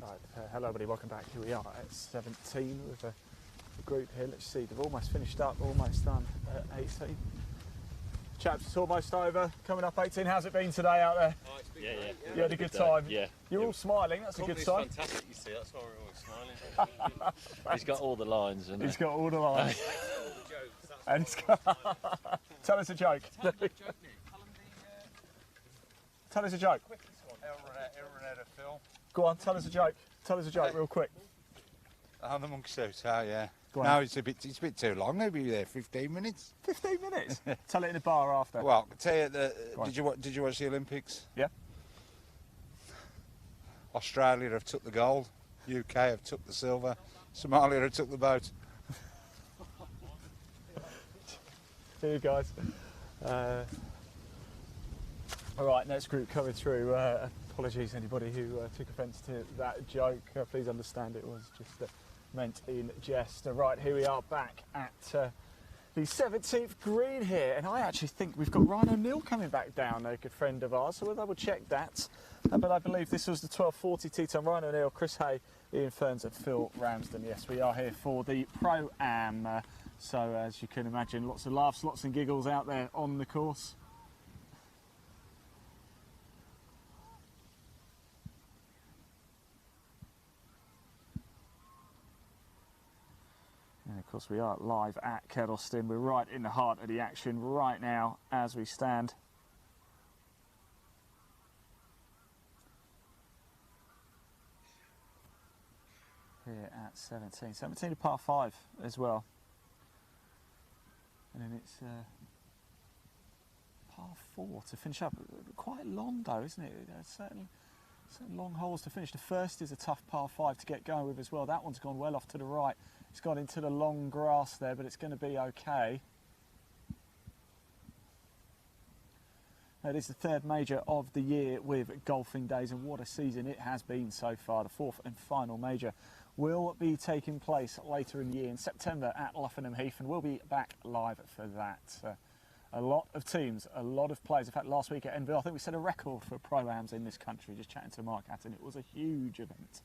Right, hello everybody, welcome back. Here we are at 17 with the group here. Let's see, they've almost finished up, almost done at 18. Chaps, it's almost over, coming up 18. How's it been today out there? Oh, it's been great. You had a good time? Yeah. You're all smiling, that's a good sign. Fantastic, you see, that's why we're always smiling. He's got all the lines. He's got all the lines. And he's got... Tell us a joke. Tell us a joke. Everett film. Go on, tell us a joke. Tell us a joke real quick. On the monk suit, yeah. Go on. No, it's a bit too long. I'll be there 15 minutes. 15 minutes? Tell it in the bar after. Well, I tell you, did you watch the Olympics? Yeah. Australia have took the gold. UK have took the silver. Somalia have took the boat. See you guys. All right, next group coming through. Apologies anybody who took offence to that joke. Please understand it was just meant in jest. Right, here we are back at the 17th green here, and I actually think we've got Ryan O'Neill coming back down, a good friend of ours, so we'll double check that. But I believe this was the 12:40 tee time. Ryan O'Neill, Chris Hay, Ian Ferns and Phil Ramsden. Yes, we are here for the Pro-Am. So as you can imagine, lots of laughs, lots of giggles out there on the course. And of course we are live at Kettleston. We're right in the heart of the action right now as we stand. Here at 17. 17 to par 5 as well. And then it's par 4 to finish up. Quite long though, isn't it? Certainly long holes to finish. The first is a tough par 5 to get going with as well. That one's gone well off to the right. It's gone into the long grass there, but it's going to be okay. It is the third major of the year with Golfingdays, and what a season it has been so far. The fourth and final major will be taking place later in the year in September at Luffenham Heath, and we'll be back live for that. A lot of teams, a lot of players. In fact, last week at Enville, I think we set a record for Pro-Ams in this country, just chatting to Mark Hatton. It was a huge event.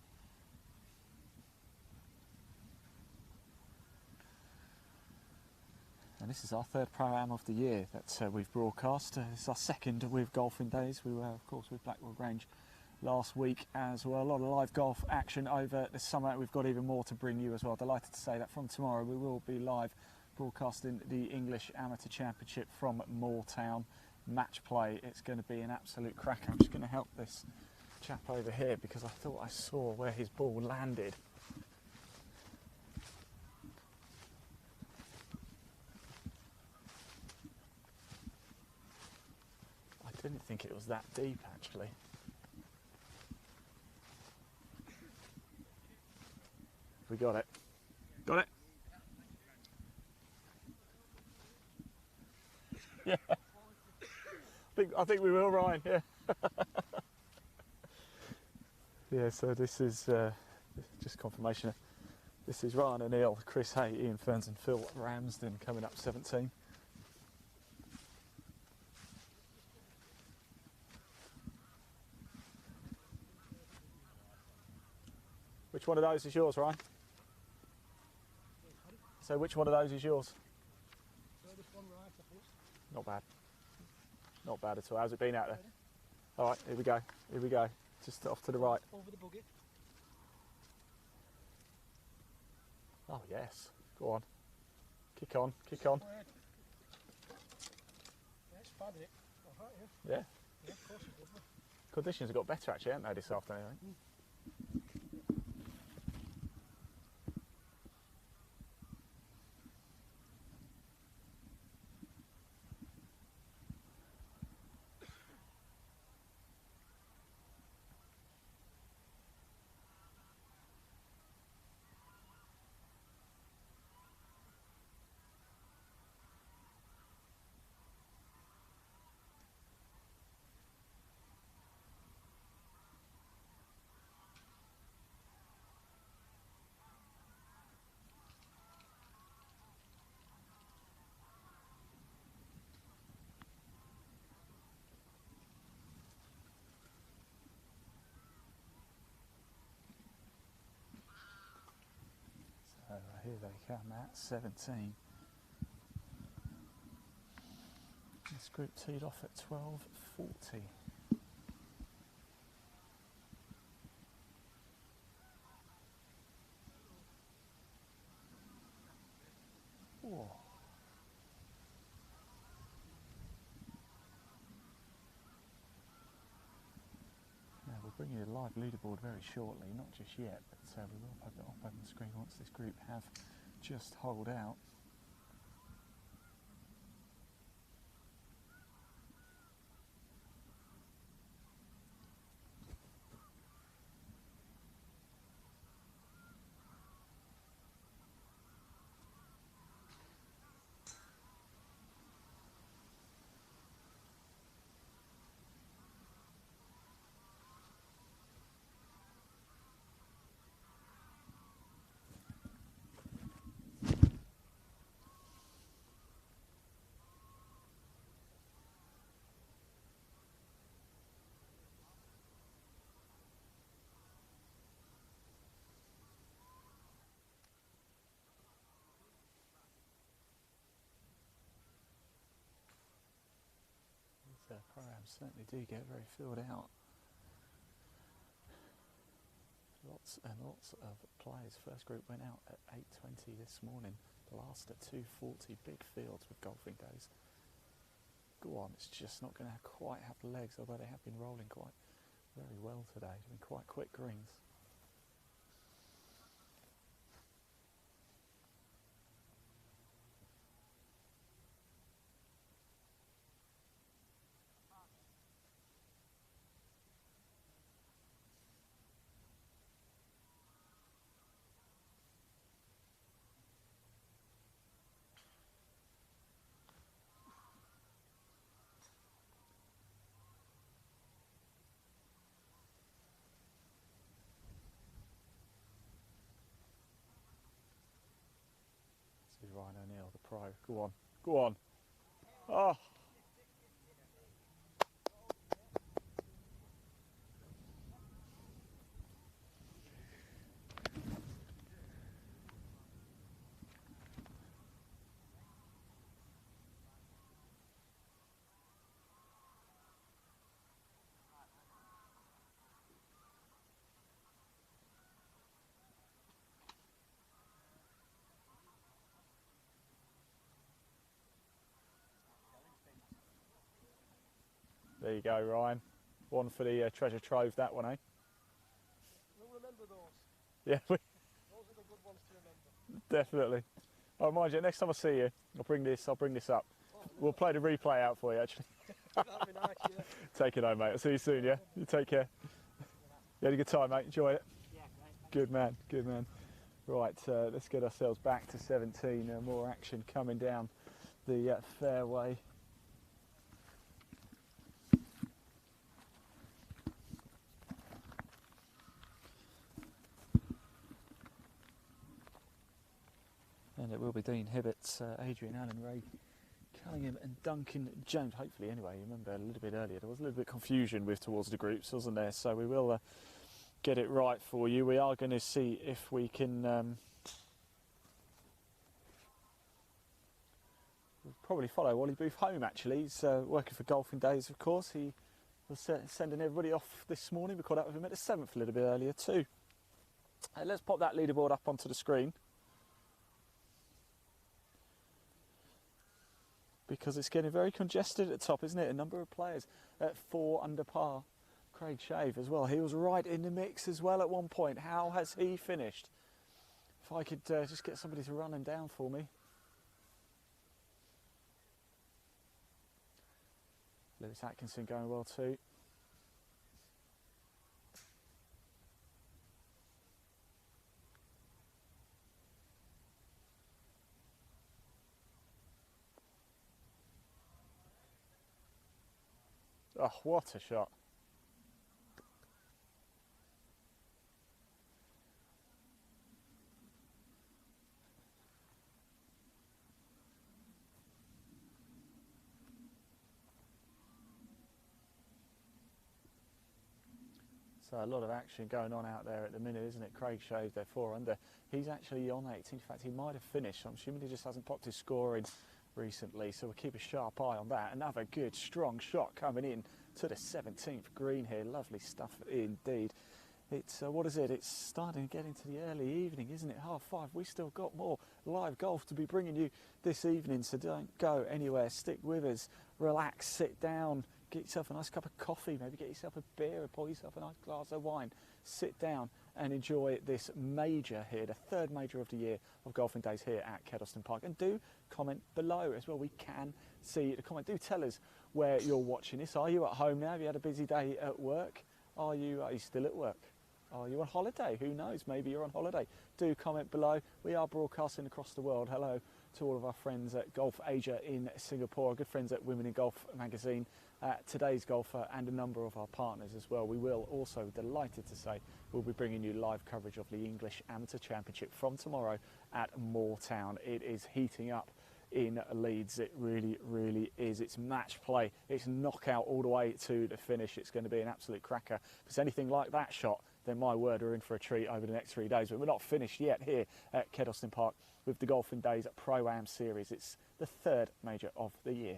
And this is our third Pro-Am of the year that we've broadcast. It's our second with Golfingdays. We were, of course, with Blackwell Grange last week as well. A lot of live golf action over the summer. We've got even more to bring you as well. Delighted to say that from tomorrow we will be live broadcasting the English Amateur Championship from Moortown. Match play. It's going to be an absolute cracker. I'm just going to help this chap over here because I thought I saw where his ball landed. I didn't think it was that deep actually. We got it. Got it? Yeah. I think we will, Ryan, yeah. Yeah, so this is just confirmation. This is Ryan O'Neill, Chris Hay, Ian Ferns and Phil Ramsden coming up 17. Which one of those is yours, Ryan? So which one of those is yours? Not bad. Not bad at all. How's it been out there? All right, here we go. Here we go. Just off to the right. Over the buggy. Oh, yes. Go on. Kick on. Kick on. Yeah, it's bad, isn't it? All right, Yeah. Yeah, of course it's lovely. Conditions have got better, actually, haven't they, this afternoon? I think? here they come at 17. This group teed off at 12:40. Whoa. Now we'll bring you a live leaderboard very shortly, not just yet, but we will pop it up on the screen once this group have just holed out. Programs certainly do get very filled out. Lots and lots of players. First group went out at 8:20 this morning. The last at 2:40. Big fields with Golfingdays. Go on, it's just not going to quite have the legs, although they have been rolling quite very well today. They've been quite quick greens. This is Ryan O'Neill, the pro. Go on, go on. Oh. There you go, Ryan. One for the treasure trove, that one, eh? We'll remember those. Yeah, Those are the good ones to remember. definitely. Oh, mind you, next time I see you, I'll bring this up. Oh, We'll play the replay out for you, actually. that'd be nice, yeah. Take it home, mate. I'll see you soon, yeah? You take care. You had a good time, mate. Enjoy it. Yeah, great. Good man, good man. Right, let's get ourselves back to 17. More action coming down the fairway. And it will be Dean Hibbett, Adrian Allen, Ray Cunningham and Duncan Jones. Hopefully, anyway, you remember a little bit earlier, there was a little bit of confusion with towards the groups, wasn't there? So we will get it right for you. We are going to see if we can we'll probably follow Wally Booth home, actually. He's working for Golfingdays, of course. He was sending everybody off this morning. We caught up with him at the 7th a little bit earlier too. Let's pop that leaderboard up onto the screen, because it's getting very congested at the top, isn't it? A number of players at 4 under par. Craig Shave as well. He was right in the mix as well at one point. How has he finished? If I could just get somebody to run him down for me. Lewis Atkinson going well too. Oh, what a shot. So a lot of action going on out there at the minute, isn't it? Craig shaved their 4 under. He's actually on 18. In fact, he might have finished. I'm assuming he just hasn't popped his score in recently, so we'll keep a sharp eye on that. Another good, strong shot coming in to the 17th green here. Lovely stuff indeed. It's, what is it? It's starting to get into the early evening, isn't it? 5:30. We still got more live golf to be bringing you this evening, so don't go anywhere. Stick with us, relax, sit down, get yourself a nice cup of coffee, maybe get yourself a beer or pour yourself a nice glass of wine. Sit down and enjoy this major here, the 3rd major of the year of Golfing Days here at Kedleston Park. And do comment below as well. We can see the comment. Do tell us where you're watching this. Are you at home now? Have you had a busy day at work? Are you still at work? Are you on holiday? Who knows? Maybe you're on holiday. Do comment below. We are broadcasting across the world. Hello to all of our friends at Golf Asia in Singapore, our good friends at Women in Golf magazine, Today's Golfer, and a number of our partners as well. We will also, delighted to say, we'll be bringing you live coverage of the English Amateur Championship from tomorrow at Moortown. It is heating up in Leeds. It really, really is. It's match play. It's knockout all the way to the finish. It's going to be an absolute cracker. If it's anything like that shot, then my word, we're in for a treat over the next 3 days. But we're not finished yet here at Kedleston Park with the Golfing Days Pro-Am Series. It's the 3rd major of the year.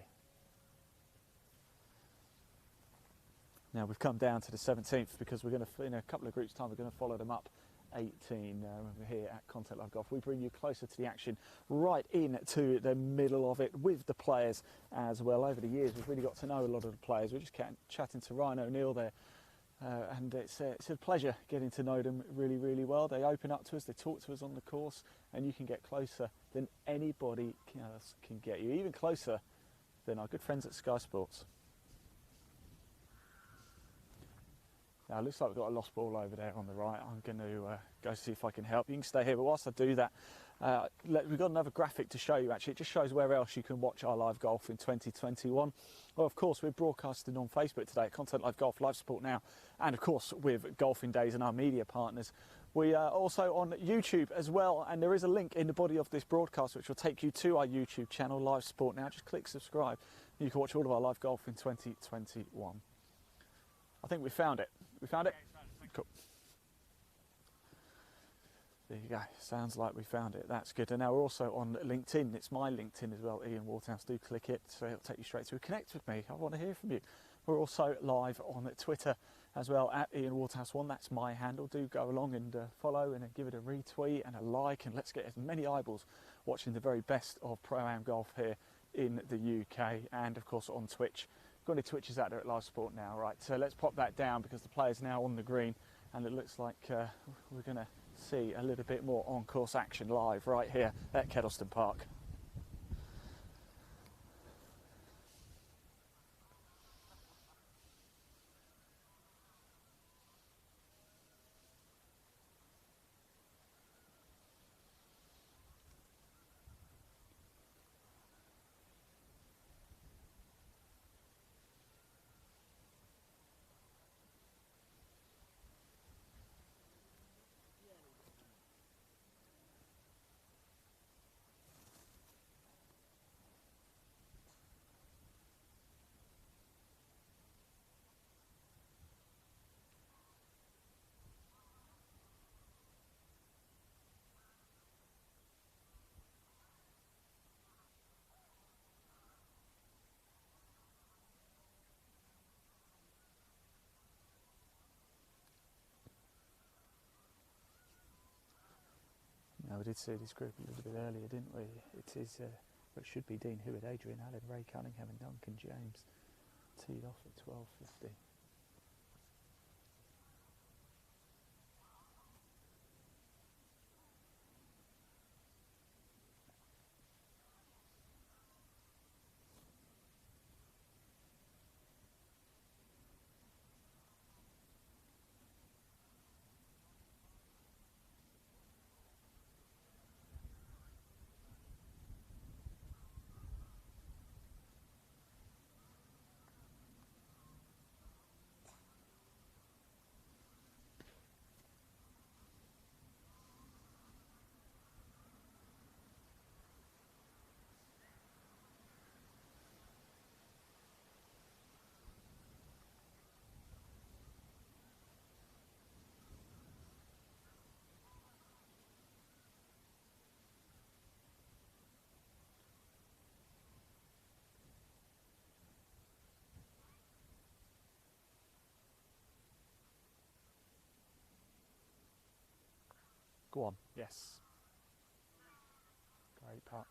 Now we've come down to the 17th because we're going to, in a couple of groups' time, we're going to follow them up 18 over here at Content Live Golf. We bring you closer to the action, right into the middle of it with the players as well. Over the years, we've really got to know a lot of the players. We're just chatting to Ryan O'Neill there. And it's a pleasure getting to know them really, really well. They open up to us, they talk to us on the course, and you can get closer than anybody else can get you, even closer than our good friends at Sky Sports. Now, it looks like we've got a lost ball over there on the right. I'm going to go see if I can help. You can stay here, but whilst I do that, we've got another graphic to show you, actually. It just shows where else you can watch our live golf in 2021. Well, of course, we're broadcasting on Facebook today at Content Live Golf, Live Sport Now, and of course, with Golfing Days and our media partners. We are also on YouTube as well, and there is a link in the body of this broadcast which will take you to our YouTube channel, Live Sport Now. Just click subscribe, and you can watch all of our live golf in 2021. I think we found it. We found it? Cool. There you go. Sounds like we found it. That's good. And now we're also on LinkedIn. It's my LinkedIn as well, Ian Waterhouse. Do click it, so it'll take you straight to connect with me. I want to hear from you. We're also live on Twitter as well, at Ian Waterhouse1. That's my handle. Do go along and follow and give it a retweet and a like, and let's get as many eyeballs watching the very best of Pro-Am golf here in the UK, and of course on Twitch. Got any Twitches out there at Live Sport Now, right? So let's pop that down because the player's now on the green, and it looks like we're going to see a little bit more on-course action live right here at Kedleston Park. Now, we did see this group a little bit earlier, didn't we? It is, it should be Dean Hewitt, Adrian Allen, Ray Cunningham and Duncan James, teed off at 12:50. Go on. Yes. Great putt.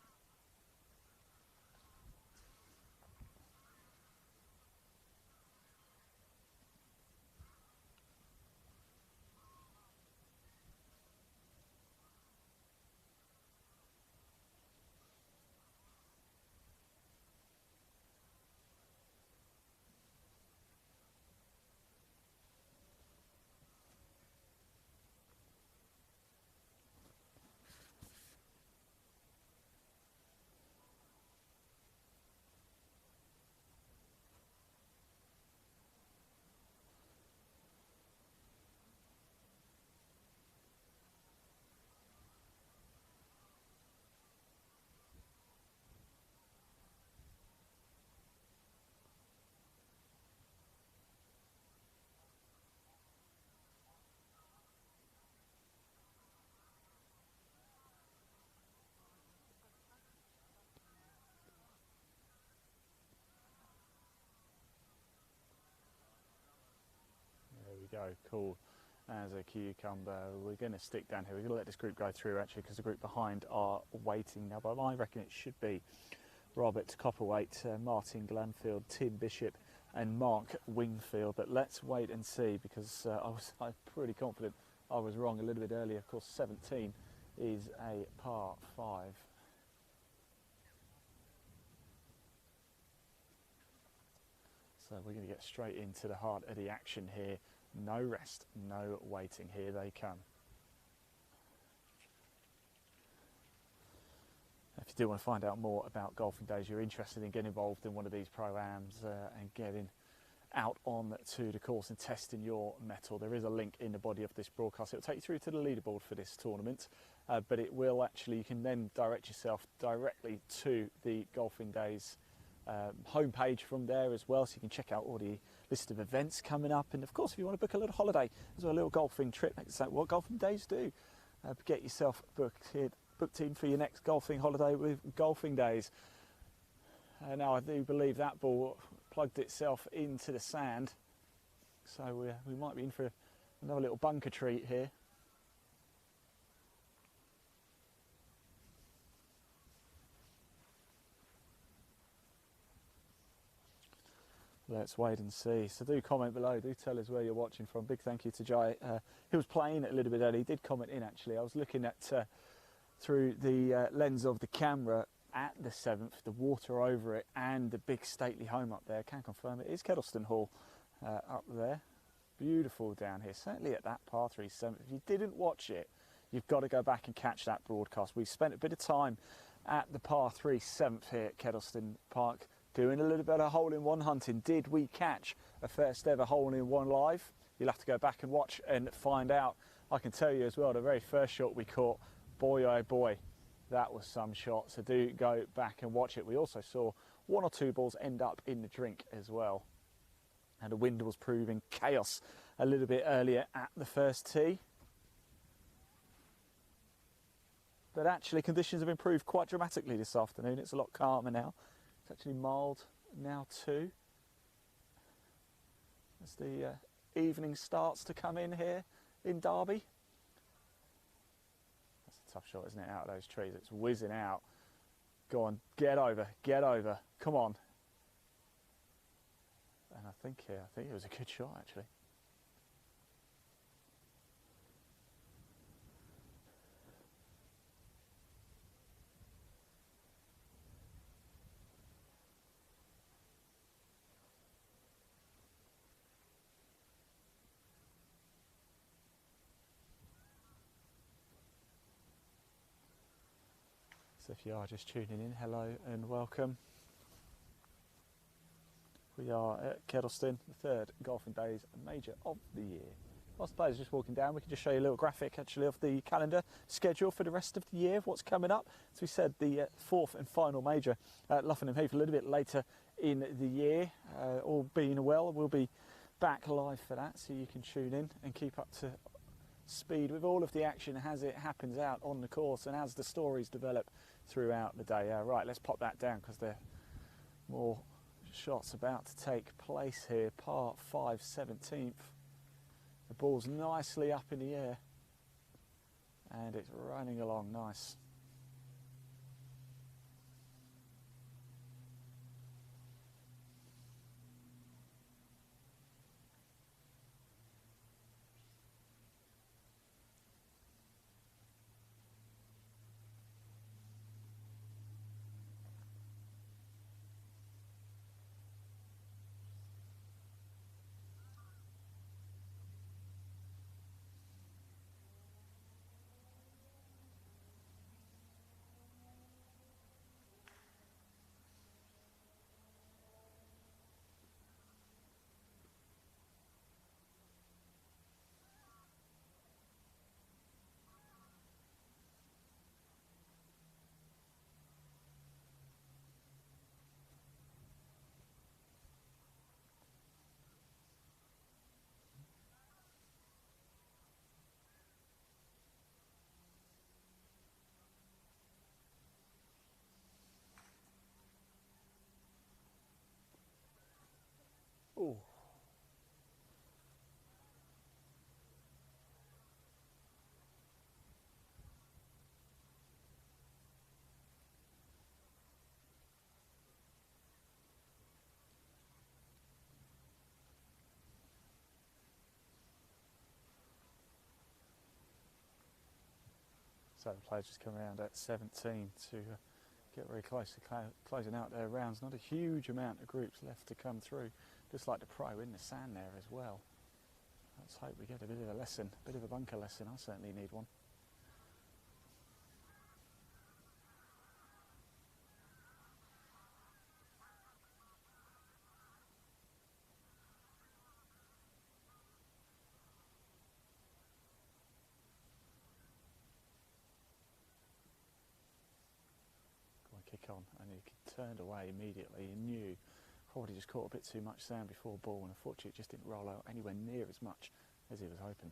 There we go, cool as a cucumber. We're going to stick down here. We're going to let this group go through actually because the group behind are waiting now. But I reckon it should be Robert Copperwaite, Martin Glanfield, Tim Bishop and Mark Wingfield. But let's wait and see because I'm pretty confident I was wrong a little bit earlier. Of course, 17 is a par 5. So we're going to get straight into the heart of the action here. No rest, no waiting. Here they come. If you do want to find out more about Golfingdays, you're interested in getting involved in one of these pro-ams and getting out on to the course and testing your mettle, there is a link in the body of this broadcast. It will take you through to the leaderboard for this tournament, but it will actually, you can then direct yourself directly to the Golfingdays homepage from there as well, so you can check out all the list of events coming up, and of course if you want to book a little holiday as well, a little golfing trip, that's what Golfingdays do. Get yourself booked in for your next golfing holiday with Golfingdays. Now I do believe that ball plugged itself into the sand, so we might be in for another little bunker treat here. Let's wait and see. So do comment below, do tell us where you're watching from. Big thank you to Jai, who was playing a little bit early. He did comment in actually. I was looking at through the lens of the camera at the 7th, the water over it and the big stately home up there. Can confirm it is Kettleston Hall up there. Beautiful down here, certainly at that par 3 7th. If you didn't watch it, you've got to go back and catch that broadcast. We spent a bit of time at the par 3 7th here at Kettleston Park, doing a little bit of hole-in-one hunting. Did we catch a first ever hole-in-one live? You'll have to go back and watch and find out. I can tell you as well, the very first shot we caught, boy oh boy, that was some shot. So do go back and watch it. We also saw 1 or 2 balls end up in the drink as well. And the wind was proving chaos a little bit earlier at the first tee. But actually conditions have improved quite dramatically this afternoon. It's a lot calmer now. It's actually mild now too, as the evening starts to come in here in Derby. That's a tough shot, isn't it, out of those trees? It's whizzing out. Go on, get over, come on. And I think it was a good shot actually. So if you are just tuning in, hello and welcome. We are at Kettleston, the 3rd Golfingdays Major of the year. Whilst the players are just walking down, we can just show you a little graphic actually of the calendar schedule for the rest of the year, of what's coming up. As we said, the 4th and final major at Luffenham Heath a little bit later in the year. All being well, we'll be back live for that, so you can tune in and keep up to speed with all of the action as it happens out on the course and as the stories develop throughout the day. Right, let's pop that down because there are more shots about to take place here. Par 5, 17th. The ball's nicely up in the air And it's running along nice. Oh. So the players just come around at 17 to get very close to closing out their rounds. Not a huge amount of groups left to come through, just like the pro in the sand there as well. Let's hope we get a bit of a lesson, a bit of a bunker lesson. I certainly need one. Kick on, and he turned away immediately. He knew probably just caught a bit too much sand before ball, and unfortunately it just didn't roll out anywhere near as much as he was hoping.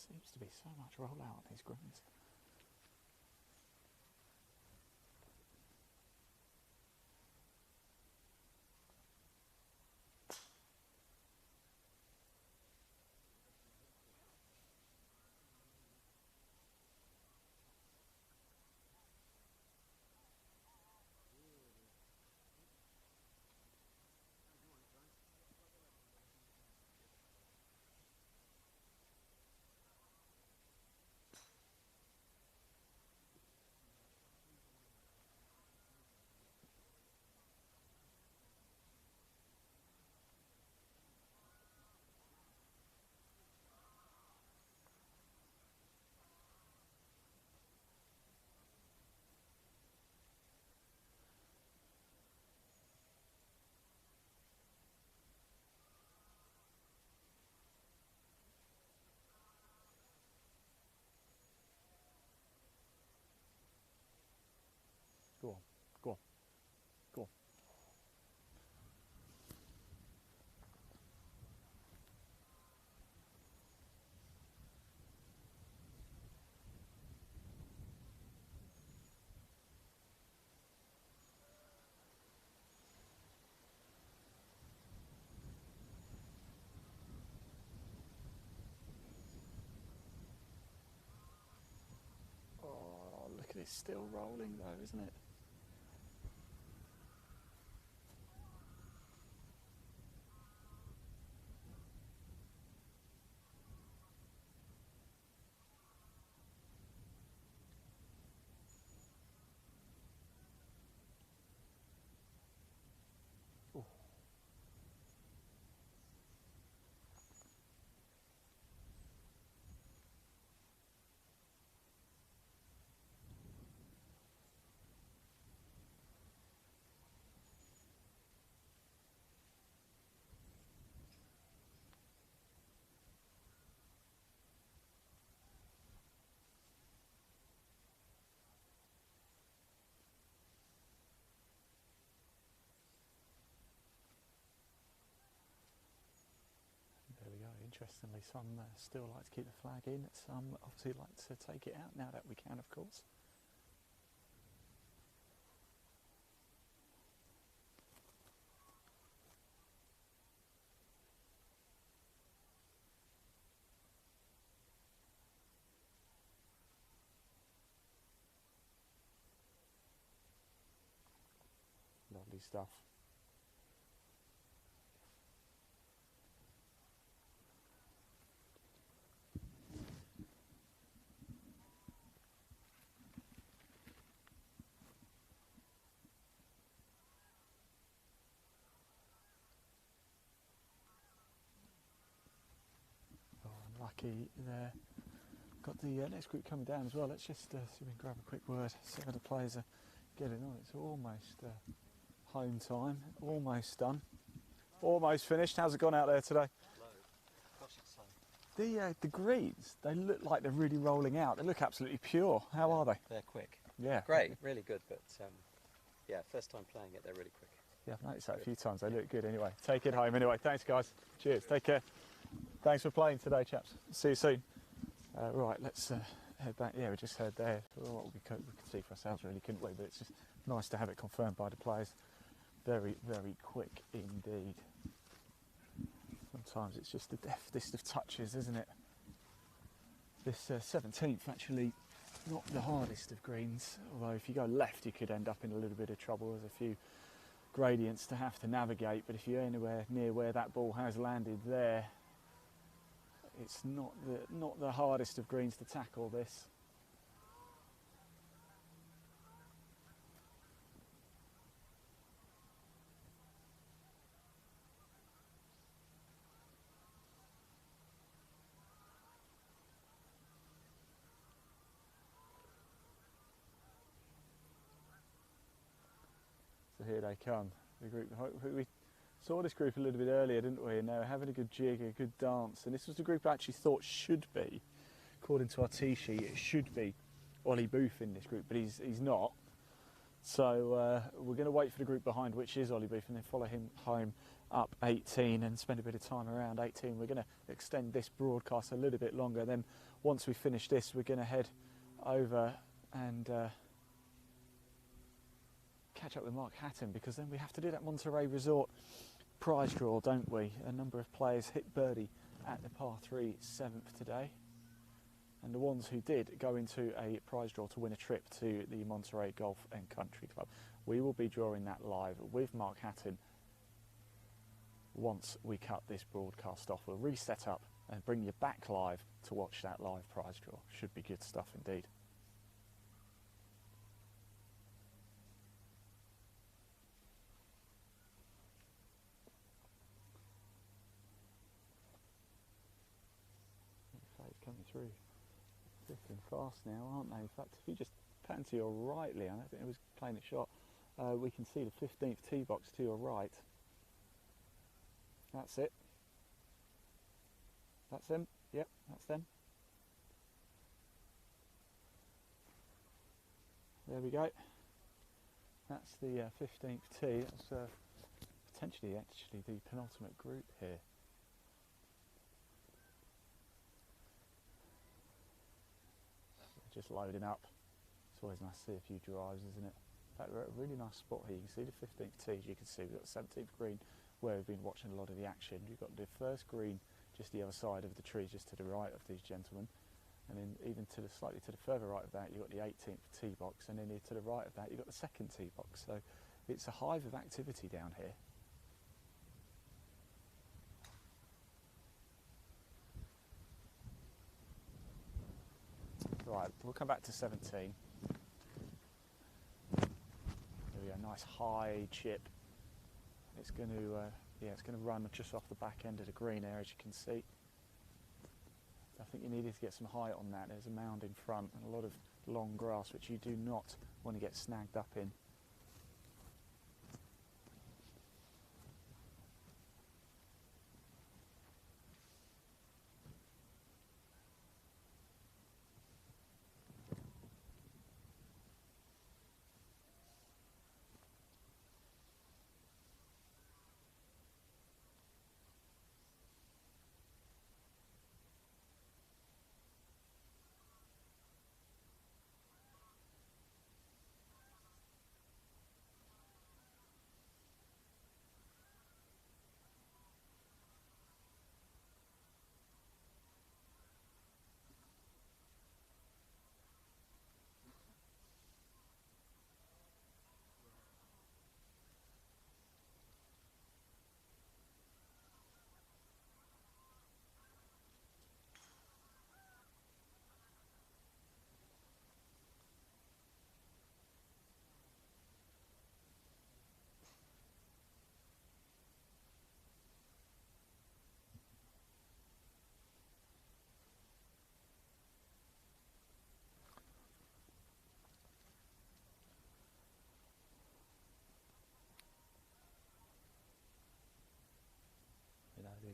Seems to be so much rollout on these greens. Go on, go on, go on. Oh, look at it, still rolling though, isn't it? interestingly, some still like to keep the flag in, some obviously like to take it out now that we can, of course. Lovely stuff. Oh, unlucky there. Got the next group coming down as well. Let's just see if we can grab a quick word. See how the players are getting on. It's almost home time. Almost done. Almost finished. How's it gone out there today? The greens, they look like they're really rolling out. They look absolutely pure. How are they? They're quick. Yeah. Great, really good, but yeah, first time playing it, they're really quick. Yeah, I've noticed that a few times. They look good anyway. Take it home anyway. Thanks, guys. Cheers. Take care. Thanks for playing today, chaps. See you soon. Right, let's head back. Yeah, we just heard there. Well, we could see for ourselves, really, couldn't we? But it's just nice to have it confirmed by the players. Very, very quick indeed. Sometimes it's just the deftest of touches, isn't it? This 17th actually not the hardest of greens, although if you go left you could end up in a little bit of trouble. There's a few gradients to have to navigate, but if you're anywhere near where that ball has landed there, it's not the hardest of greens to tackle, this. So here they come, the group. We saw this group a little bit earlier, didn't we? And they were having a good jig, a good dance. And this was the group I actually thought should be, according to our tee sheet, it should be Ollie Booth in this group, but he's not. So we're going to wait for the group behind, which is Ollie Booth, and then follow him home up 18 and spend a bit of time around 18. We're going to extend this broadcast a little bit longer. Then once we finish this, we're going to head over and catch up with Mark Hatton, because then we have to do that Monterey Resort prize draw, don't we? A number of players hit birdie at the par 3 7th today, and the ones who did go into a prize draw to win a trip to the Monterey Golf and Country Club. We will be drawing that live with Mark Hatton once we cut this broadcast off. We'll reset up and bring you back live to watch that live prize draw. Should be good stuff indeed. Coming through thick and fast now, aren't they? In fact, if you just pan to your right, Leon, I think it was playing a shot, we can see the 15th tee box to your right. That's it. That's them. Yep, that's them. There we go. That's the 15th tee. That's potentially actually the penultimate group here. Just loading up. It's always nice to see a few drives, isn't it? In fact, we're at a really nice spot here. You can see the 15th tee, as you can see. We've got the 17th green where we've been watching a lot of the action. You've got the first green just the other side of the trees, just to the right of these gentlemen. And then even to the slightly to the further right of that, you've got the 18th tee box, and then to the right of that, you've got the second tee box. So it's a hive of activity down here. Right, we'll come back to 17. There we go, nice high chip. It's going to, it's going to run just off the back end of the green there, as you can see. I think you needed to get some height on that. There's a mound in front and a lot of long grass, which you do not want to get snagged up in.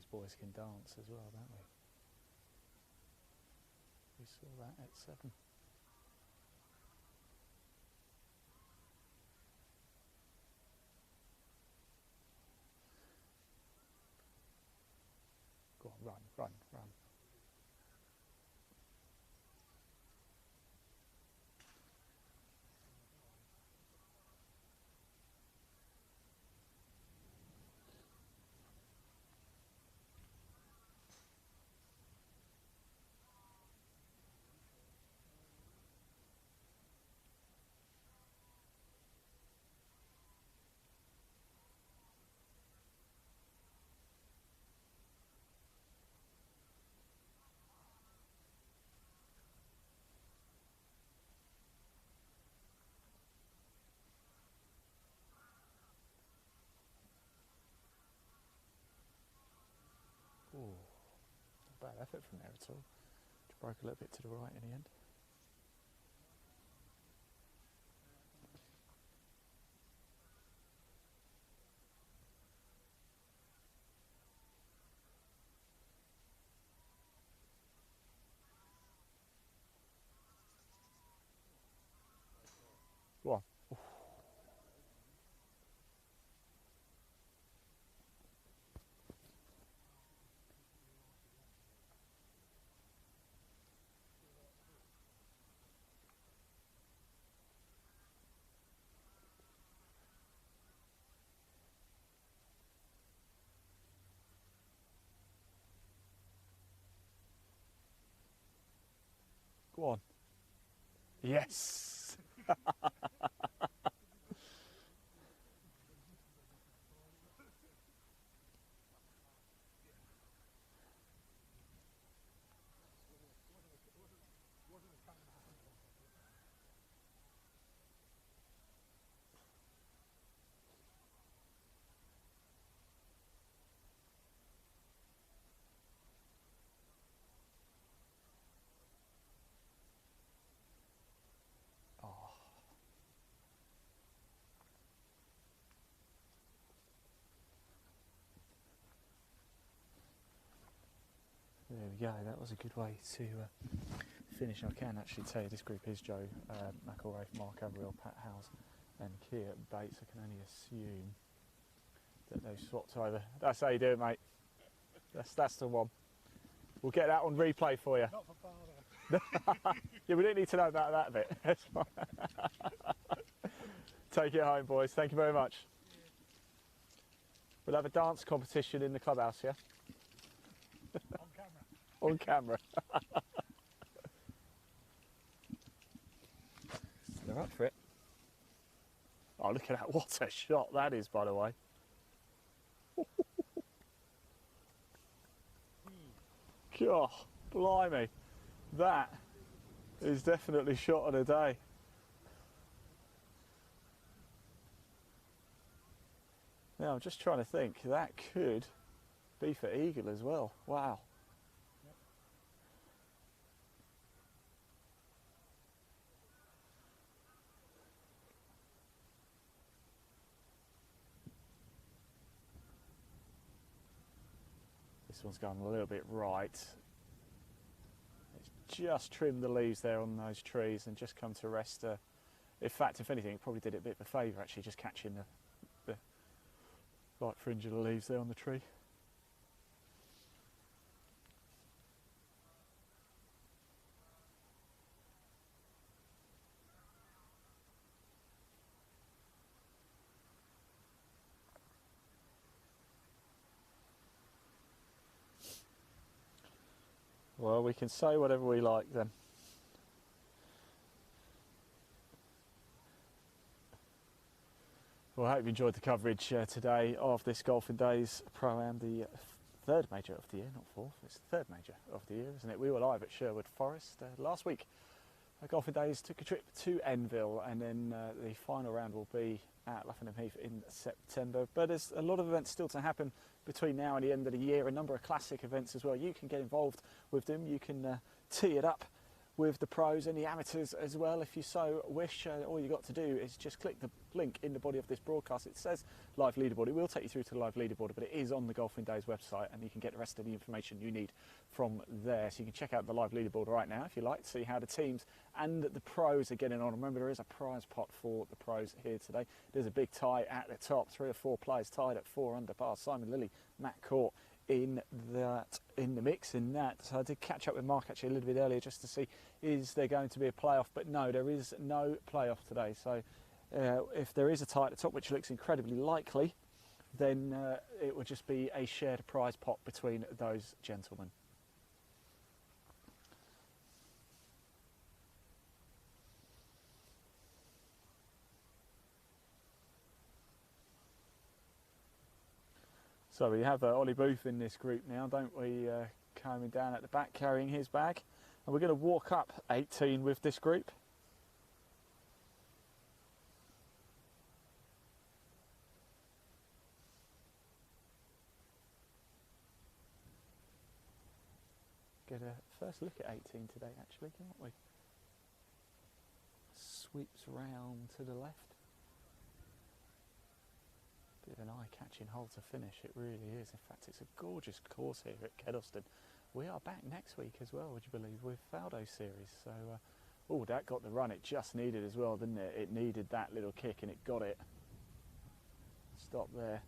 these boys can dance as well, don't we? We saw that at 7. Go on, run, run, run. Ooh, not bad effort from there at all. Just broke a little bit to the right in the end. Go on. Oof. Go on. Yes. There we go, that was a good way to finish. I can actually tell you this group is Joe McElraith, Mark Averill, Pat Howes and Keir Bates. I can only assume that they've swapped over. That's how you do it, mate. That's the one. We'll get that on replay for you. Not for father. Yeah, we don't need to know about that bit. That's fine. Take it home, boys. Thank you very much. We'll have a dance competition in the clubhouse, yeah? On camera. On camera. They're up for it. Oh, look at that. What a shot that is, by the way. God, blimey. That is definitely shot of the day. Now, I'm just trying to think. That could be for eagle as well. Wow. This one's gone a little bit right. It's just trimmed the leaves there on those trees and just come to rest. In fact, if anything, it probably did it a bit of a favour actually, just catching the light fringe of the leaves there on the tree. Well, we can say whatever we like then. Well, I hope you enjoyed the coverage today of this Golfing Days Pro-Am, the third major of the year, not fourth, it's the third major of the year, isn't it? We were live at Sherwood Forest last week. Golfing Days took a trip to Enville, and then the final round will be at Luffenham Heath in September. But there's a lot of events still to happen between now and the end of the year, a number of classic events as well. You can get involved with them, you can tee it up with the pros and the amateurs as well. If you so wish, all you got to do is just click the link in the body of this broadcast. It says live leaderboard. It will take you through to the live leaderboard, but it is on the Golfing Days website, and you can get the rest of the information you need from there. So you can check out the live leaderboard right now if you like to see how the teams and the pros are getting on. Remember, there is a prize pot for the pros here today. There's a big tie at the top, 3 or 4 players tied at 4 under par. Simon Lilly, Matt Court in the mix in that. So I did catch up with Mark actually a little bit earlier just to see is there going to be a playoff, but no, there is no playoff today. So if there is a tie at the top, which looks incredibly likely, then it would just be a shared prize pot between those gentlemen. So we have Ollie Booth in this group now, don't we? Coming down at the back, carrying his bag. And we're going to walk up 18 with this group. Get a first look at 18 today, actually, can't we? Sweeps round to the left. Bit of an eye-catching hole to finish, it really is. In fact, it's a gorgeous course here at Kedleston. We are back next week as well, would you believe, with Faldo Series. So, oh, that got the run it just needed as well, didn't it? It needed that little kick and it got it. Stop there.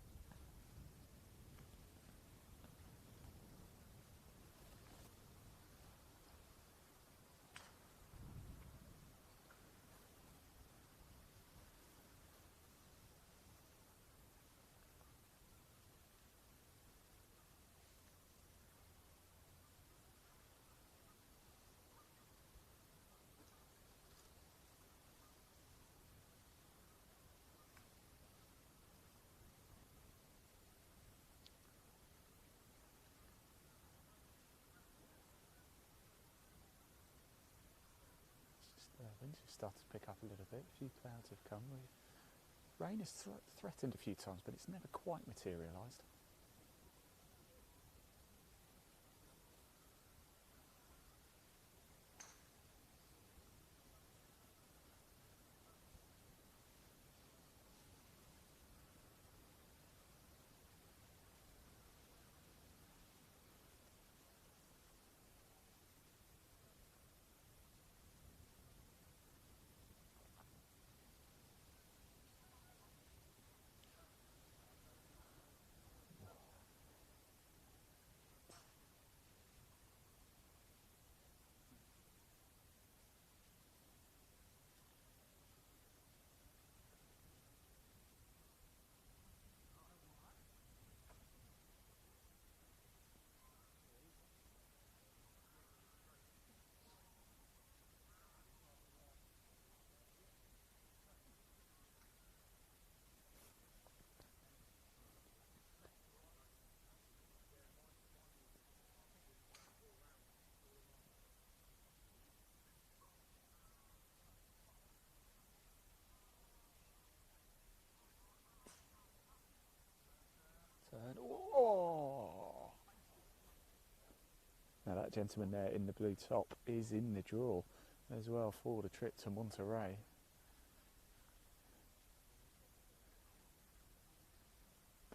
Winds have started to pick up a little bit. A few clouds have come. Rain has threatened a few times, but it's never quite materialised. Oh! Now that gentleman there in the blue top is in the draw as well for the trip to Monterey.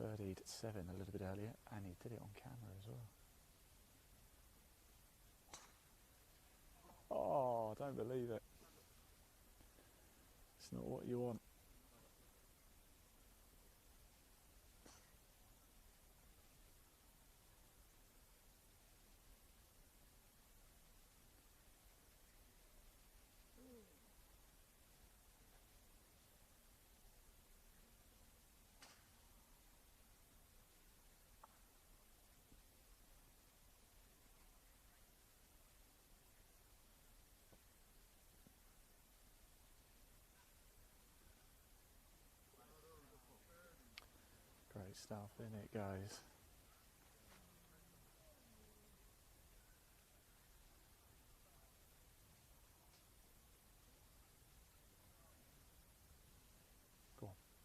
Birdied 7 a little bit earlier, and he did it on camera as well. Oh, don't believe it. It's not what you want. Great stuff, in it goes.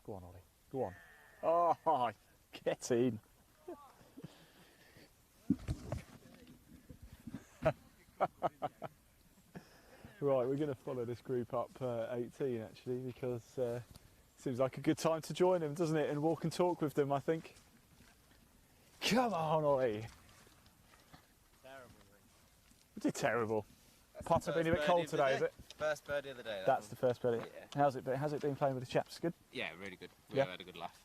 Go on, Ollie. Go on. Oh, get in. Right, we're going to follow this group up 18 actually, because it seems like a good time to join them, doesn't it? And walk and talk with them, I think. Come on, Ollie. We did terrible. Putter been a bit cold today, is it? First birdie of the day. That's the first birdie. Yeah. How's it been? How's it been playing with the chaps? Good. Yeah, really good. We Yeah. had a good laugh.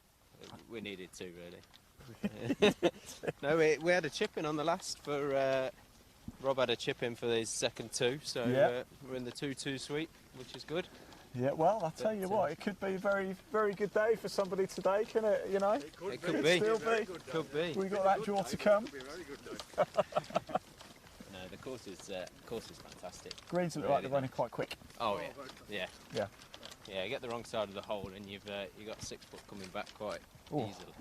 We needed to, really. No, we had a chip in on the last for. Rob had a chip in for his second two, so Yeah. we're in the 2-2 suite, which is good. Yeah. Well, I'll tell you what, it could be a very, very good day for somebody today, can it? You know. It could Could be. still be. Could be. We got that draw to come. No, the course is fantastic. Greens look Really like they're running quite quick. Oh yeah. Yeah. Yeah, you get the wrong side of the hole and you've got 6 foot coming back quite Ooh. easily.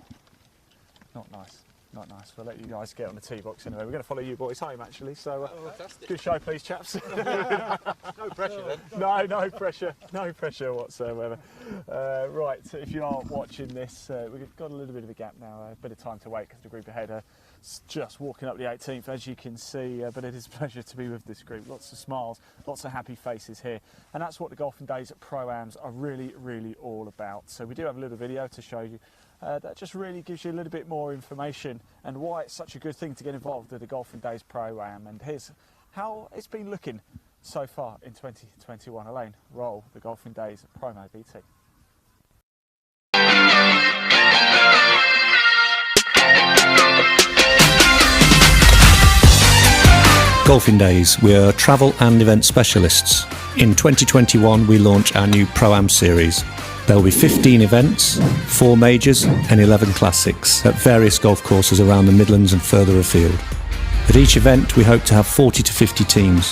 Not nice. Not nice. We'll let you guys get on the tee box anyway. We're going to follow you boys home actually. So Fantastic. good show, please, chaps. No pressure then. No pressure. No pressure whatsoever. Right, so if you are watching this, we've got a little bit of a gap now. A bit of time to wait because the group ahead are just walking up the 18th, as you can see. But it is a pleasure to be with this group. Lots of smiles, lots of happy faces here. And that's what the Golfing Days at Pro-Ams are really, really all about. So we do have a little video to show you. That just really gives you a little bit more information and why it's such a good thing to get involved with the Golfing Days Pro-Am. And here's how it's been looking so far in 2021. Elaine, roll the Golfing Days Promo BT. Golfing Days, we are travel and event specialists. In 2021 we launch our new Pro-Am series. There will be 15 events, 4 majors and 11 classics at various golf courses around the Midlands and further afield. At each event we hope to have 40 to 50 teams.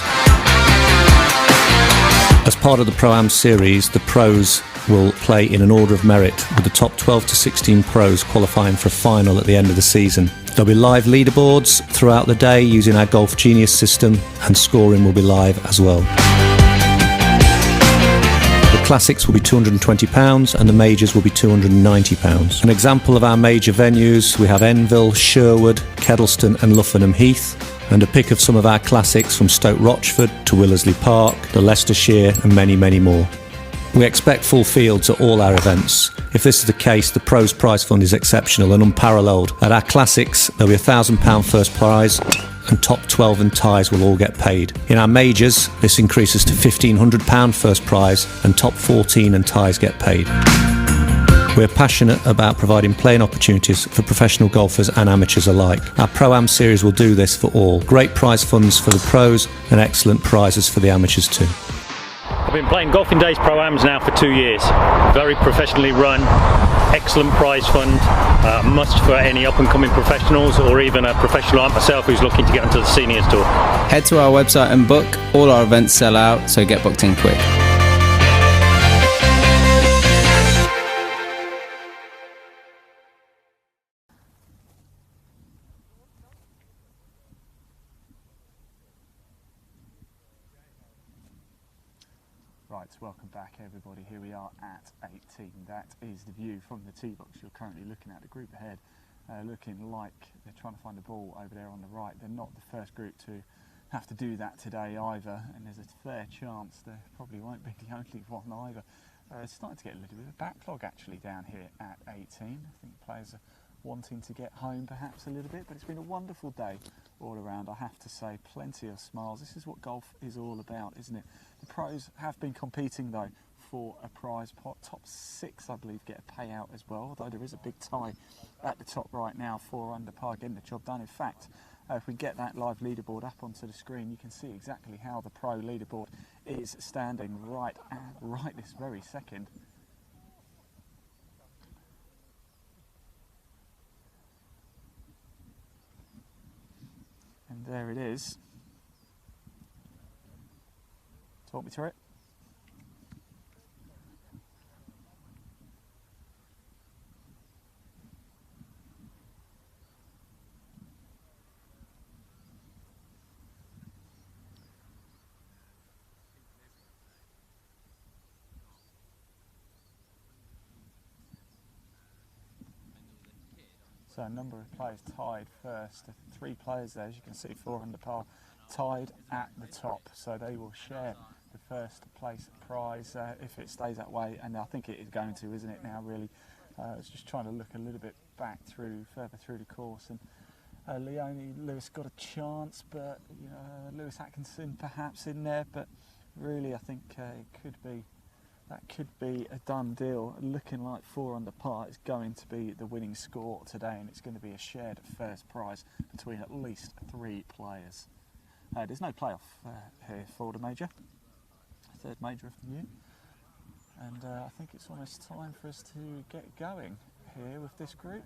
As part of the Pro-Am series, the pros will play in an order of merit, with the top 12 to 16 pros qualifying for a final at the end of the season. There'll be live leaderboards throughout the day using our Golf Genius system, and scoring will be live as well. The classics will be £220 and the majors will be £290. An example of our major venues, we have Enville, Sherwood, Kedleston and Luffenham Heath, and a pick of some of our classics from Stoke Rochford to Willersley Park, the Leicestershire and many, many more. We expect full fields at all our events. If this is the case, the Pros Prize Fund is exceptional and unparalleled. At our classics, there'll be a £1,000 first prize, and top 12 and ties will all get paid. In our majors, this increases to £1,500 first prize, and top 14 and ties get paid. We're passionate about providing playing opportunities for professional golfers and amateurs alike. Our Pro-Am series will do this for all. Great prize funds for the pros and excellent prizes for the amateurs too. I've been playing Golfing Days Pro-Ams now for 2 years. Very professionally run, excellent prize fund, must for any up-and-coming professionals or even a professional like myself who's looking to get onto the seniors tour. Head to our website and book. All our events sell out, so get booked in quick. Right, welcome back everybody. Here we are at 18. That is the view from the tee box you're currently looking at. The group ahead looking like they're trying to find the ball over there on the right. They're not the first group to have to do that today either, and there's a fair chance there probably won't be the only one either. It's starting to get a little bit of a backlog actually down here at 18. I think players are wanting to get home perhaps a little bit, but it's been a wonderful day all around, I have to say. Plenty of smiles. This is what golf is all about, isn't it? The pros have been competing though for a prize pot. Top 6 I believe get a payout as well, although there is a big tie at the top right now. 4 under par getting the job done. In fact, if we get that live leaderboard up onto the screen, you can see exactly how the pro leaderboard is standing right this very second. And there it is. Talk me through it. So a number of players tied first. 3 players there, as you can see, 4 under par, tied at the top. So they will share the first place prize if it stays that way, and I think it is going to, isn't it now, really? I was just trying to look a little bit back further through the course, and Lewis got a chance, but Lewis Atkinson perhaps in there, but really I think that could be a done deal. Looking like 4 under par is going to be the winning score today, and it's going to be a shared first prize between at least 3 players. There's no playoff here for the major, third major of the year, and I think it's almost time for us to get going here with this group.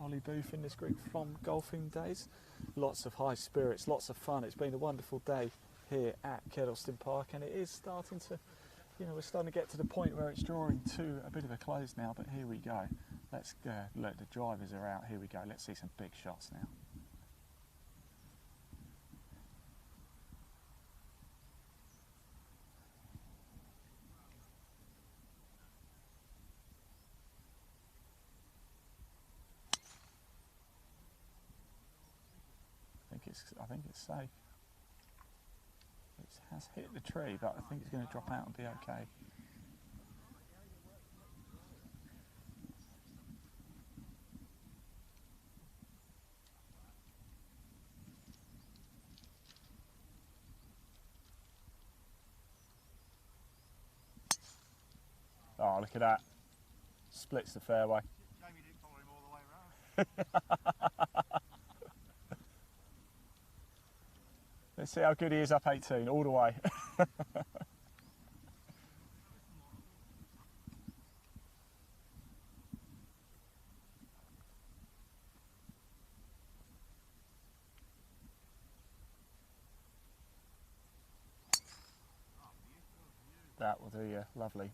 Ollie Booth in this group from Golfingdays. Lots of high spirits, lots of fun. It's been a wonderful day here at Kettleston Park, and it is starting to, we're starting to get to the point where it's drawing to a bit of a close now, but here we go. Let's go. Look, the drivers are out. Here we go. Let's see some big shots now. I think it's safe. It has hit the tree, but I think it's going to drop out and be okay. Oh, look at that. Splits the fairway. Jamie didn't follow him all the way around. Let's see how good he is up 18, all the way. That will do you, lovely.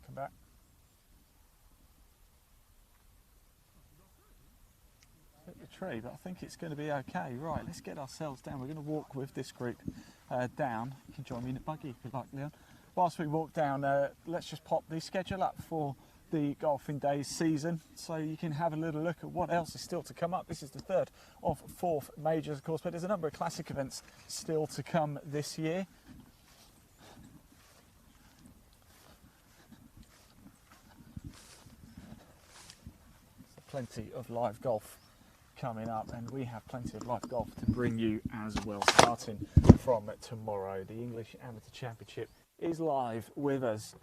Come back. Hit the tree, but I think it's going to be okay. Right, let's get ourselves down. We're going to walk with this group down. You can join me in the buggy if you'd like, Leon. Whilst we walk down, let's just pop the schedule up for the Golfingdays season, so you can have a little look at what else is still to come up. This is the 3rd of 4th majors, of course, but there's a number of classic events still to come this year. Plenty of live golf coming up, and we have plenty of live golf to bring you as well. Starting from tomorrow, the English Amateur Championship is live with us.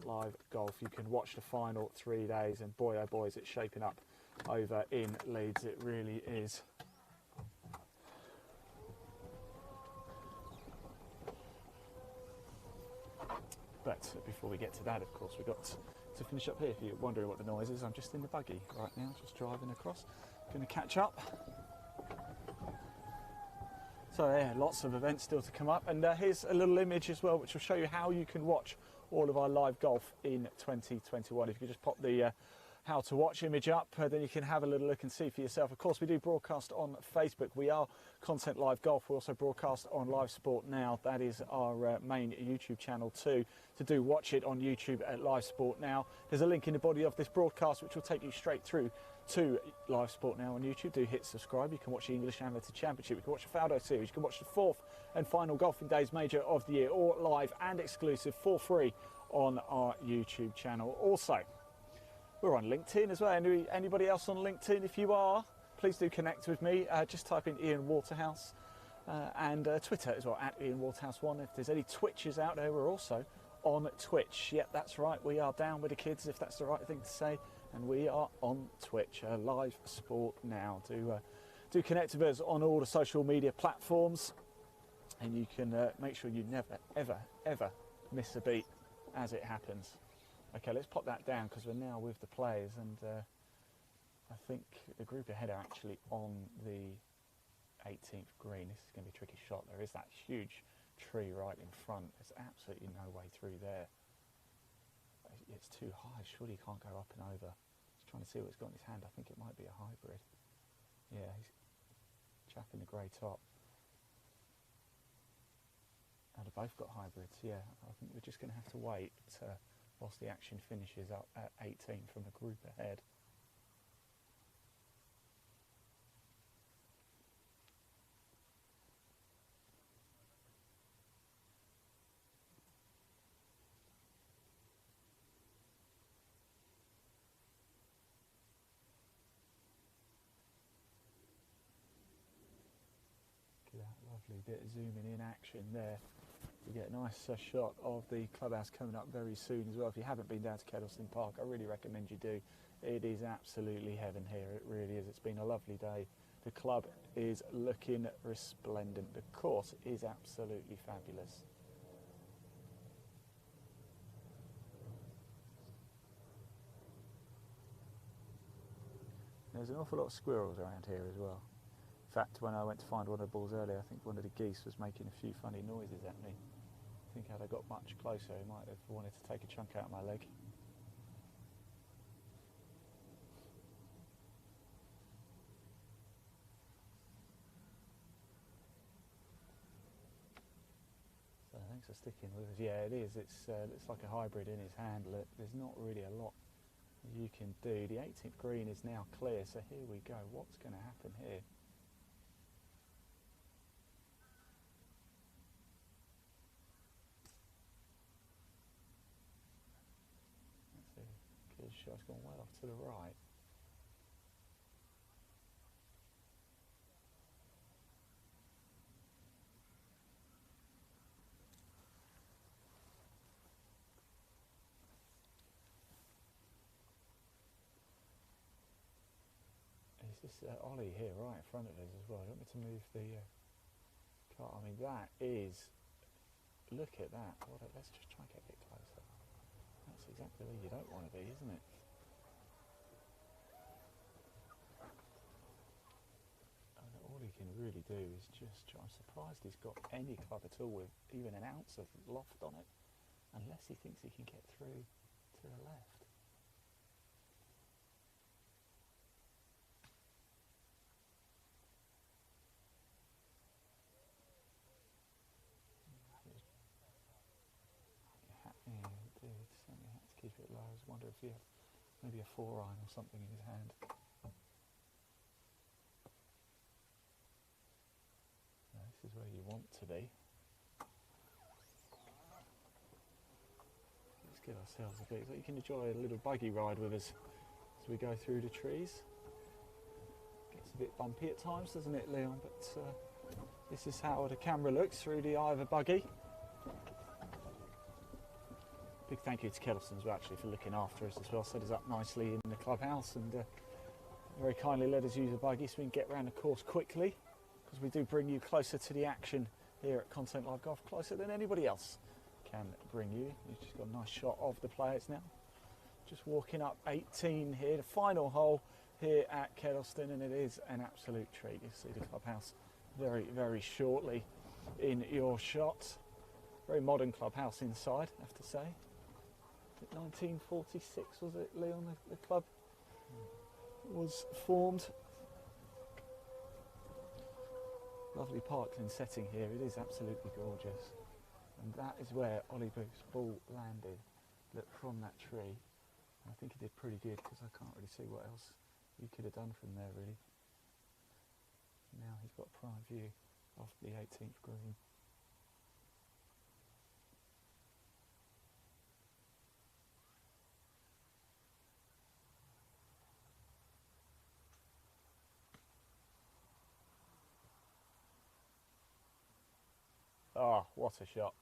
Live golf, you can watch the final 3 days, and boy oh boy is it shaping up over in Leeds. It really is. But before we get to that, of course, we've got to finish up here. If you're wondering what the noise is, I'm just in the buggy right now, just driving across. Going to catch up. So yeah, lots of events still to come up, and here's a little image as well, which will show you how you can watch all of our live golf in 2021. If you could just pop the how to watch image up, then you can have a little look and see for yourself. Of course, we do broadcast on Facebook. We are Content Live Golf. We also broadcast on Live Sport Now. That is our main YouTube channel too. To do watch it on YouTube at Live Sport Now. There's a link in the body of this broadcast which will take you straight through to Live Sport Now on YouTube. Do hit subscribe. You can watch the English Amateur Championship. You can watch the Faldo Series. You can watch the 4th and final Golfingdays Major of the year, all live and exclusive for free on our YouTube channel. Also, we're on LinkedIn as well. Anybody else on LinkedIn? If you are, please do connect with me. Just type in Ian Waterhouse, and Twitter as well, at Ian Waterhouse1. If there's any Twitchers out there, we're also on Twitch. Yep, that's right. We are down with the kids, if that's the right thing to say. And we are on Twitch, Live Sport Now. Do connect with us on all the social media platforms, and you can make sure you never, ever, ever miss a beat as it happens. Okay, let's pop that down because we're now with the players, and I think the group ahead are actually on the 18th green. This is going to be a tricky shot. There is that huge tree right in front. There's absolutely no way through there. It's too high. Surely he can't go up and over. He's trying to see what he's got in his hand. I think it might be a hybrid. Yeah, he's chapping the grey top. And they've both got hybrids, yeah. I think we're just going to have to wait whilst the action finishes up at 18 from the group ahead. Look at that lovely bit of zooming in action there. You get a nice shot of the clubhouse coming up very soon as well. If you haven't been down to Kedleston Park, I really recommend you do. It is absolutely heaven here, it really is. It's been a lovely day. The club is looking resplendent. The course is absolutely fabulous. There's an awful lot of squirrels around here as well. In fact, when I went to find one of the balls earlier, I think one of the geese was making a few funny noises at me. I think had I got much closer, he might have wanted to take a chunk out of my leg. So thanks for sticking with us. Yeah, it is. It's looks like a hybrid in his hand. Look, there's not really a lot you can do. The 18th green is now clear, so here we go. What's going to happen here? His shot's gone well off to the right. It's this Ollie here right in front of us as well. I don't want me to move the car. I mean, that is, look at that. Let's just try and get a bit closer. That's exactly where you don't want to be, isn't it? And all he can really do is just try. I'm surprised he's got any club at all with even an ounce of loft on it, unless he thinks he can get through to the left. Keep it low. I wonder if he had maybe a 4-iron or something in his hand. Now, this is where you want to be. Let's give ourselves a bit so you can enjoy a little buggy ride with us as we go through the trees. Gets a bit bumpy at times, doesn't it, Leon? But this is how the camera looks through the eye of a buggy. Big thank you to Kedleston as well, actually, for looking after us as well. Set us up nicely in the clubhouse and very kindly let us use a buggy so we can get around the course quickly, because we do bring you closer to the action here at Content Live Golf, closer than anybody else can bring you. You've just got a nice shot of the players now. Just walking up 18 here, the final hole here at Kedleston, and it is an absolute treat. You'll see the clubhouse very, very shortly in your shot. Very modern clubhouse inside, I have to say. 1946 was it, Leon, the club was formed. Lovely parkland setting here, it is absolutely gorgeous. And that is where Ollie Booth's ball landed, look, from that tree. And I think he did pretty good, because I can't really see what else he could have done from there, really. Now he's got a prime view of the 18th green. Oh, what a shot.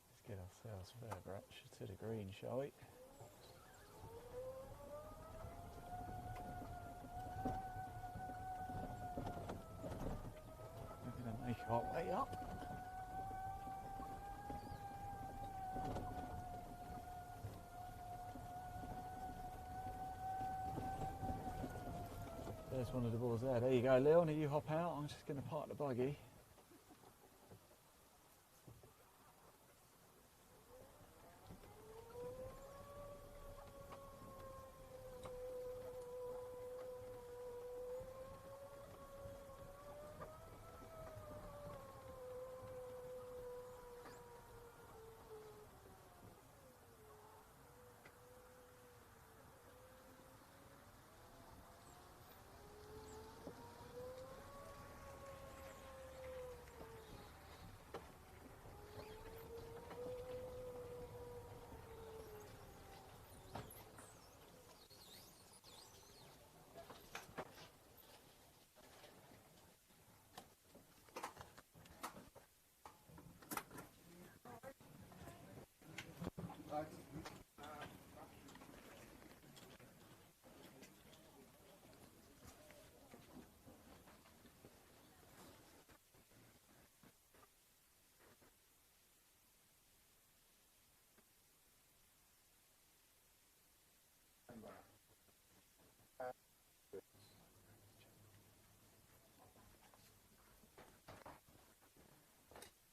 Let's get ourselves further up to the green, shall we? We're going to make our way up. one of the balls there. There you go, Leon. You hop out. I'm just going to park the buggy.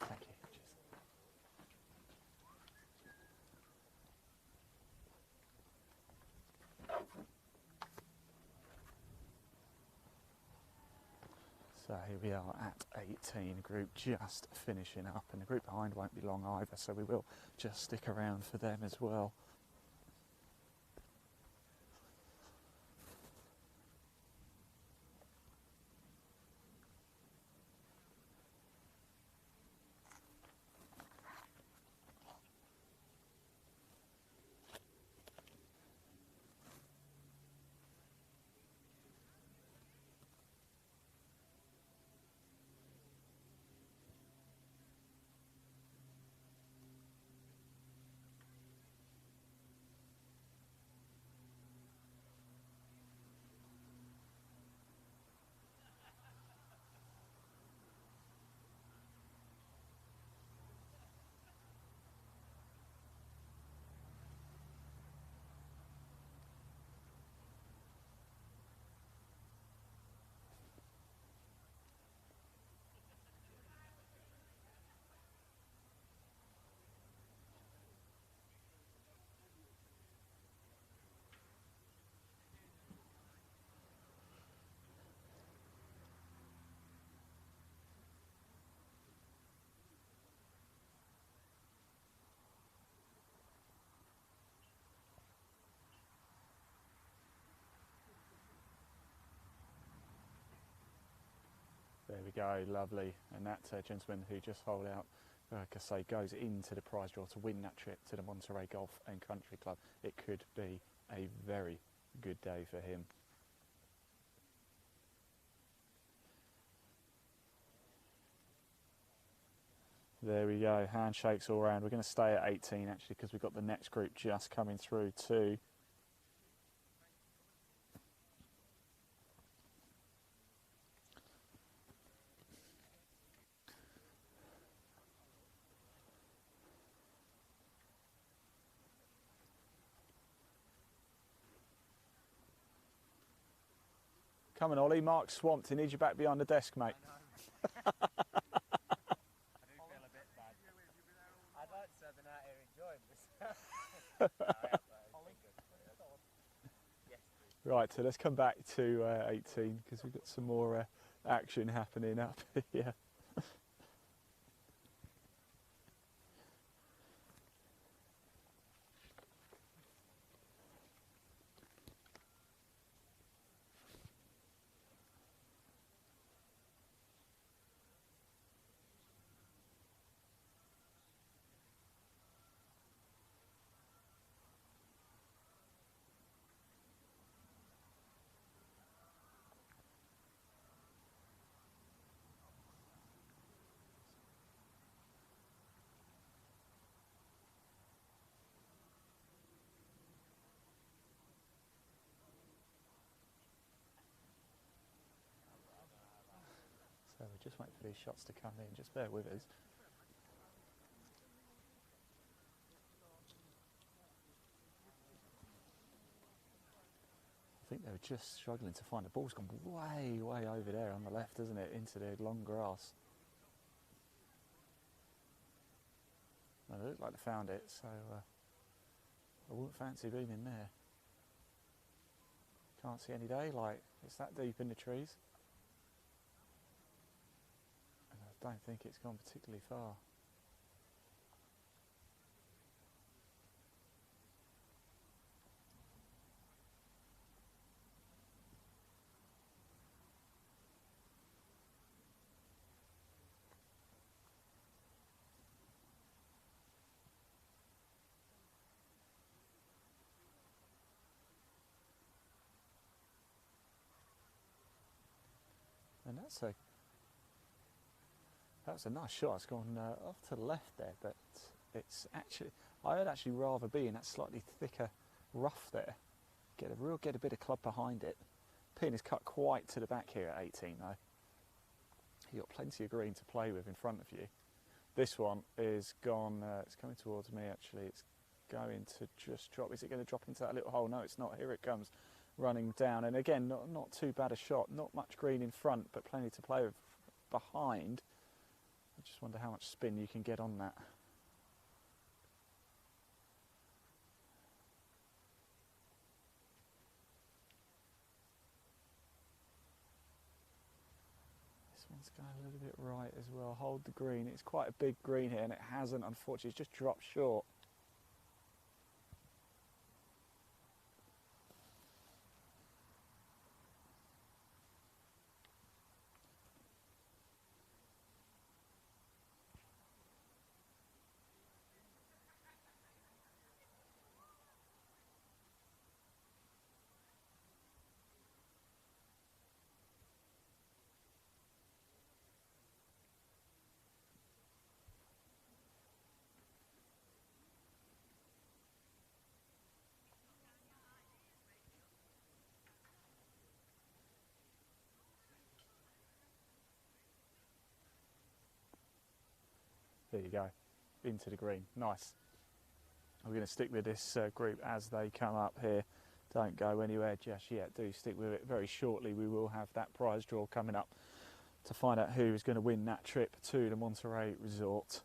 Thank you. So here we are at 18, group just finishing up, and the group behind won't be long either, so we will just stick around for them as well. There we go, lovely. And that gentleman who just holed out, like I say, goes into the prize draw to win that trip to the Monterey Golf and Country Club. It could be a very good day for him. There we go, handshakes all round. We're going to stay at 18 actually, because we've got the next group just coming through too. Come on, Ollie. Mark's swamped. He needs you back behind the desk, mate. I do feel a bit bad. I'd like to have been out here enjoying this. Right, so let's come back to 18 because we've got some more action happening up here. So we're just waiting for these shots to come in, just bear with us. I think they were just struggling to find the ball's gone way over there on the left, isn't it, into the long grass. Well, it looked like they found it, so I wouldn't fancy being in there. Can't see any daylight, it's that deep in the trees. And I don't think it's gone particularly far. And that's a nice shot. It's gone off to the left there, but it's actually, I'd actually rather be in that slightly thicker rough there. Get a bit of club behind it. Pin is cut quite to the back here at 18 though. You've got plenty of green to play with in front of you. This one is gone, it's coming towards me actually. It's going to just drop. Is it going to drop into that little hole? No, it's not. Here it comes, running down. And again, not too bad a shot. Not much green in front, but plenty to play with behind. I just wonder how much spin you can get on that. This one's going a little bit right as well. Hold the green. It's quite a big green here, and it hasn't, unfortunately. It's just dropped short. There you go, into the green, nice. We're going to stick with this group as they come up here. Don't go anywhere just yet, do stick with it. Very shortly we will have that prize draw coming up to find out who is going to win that trip to the Monterey Resort.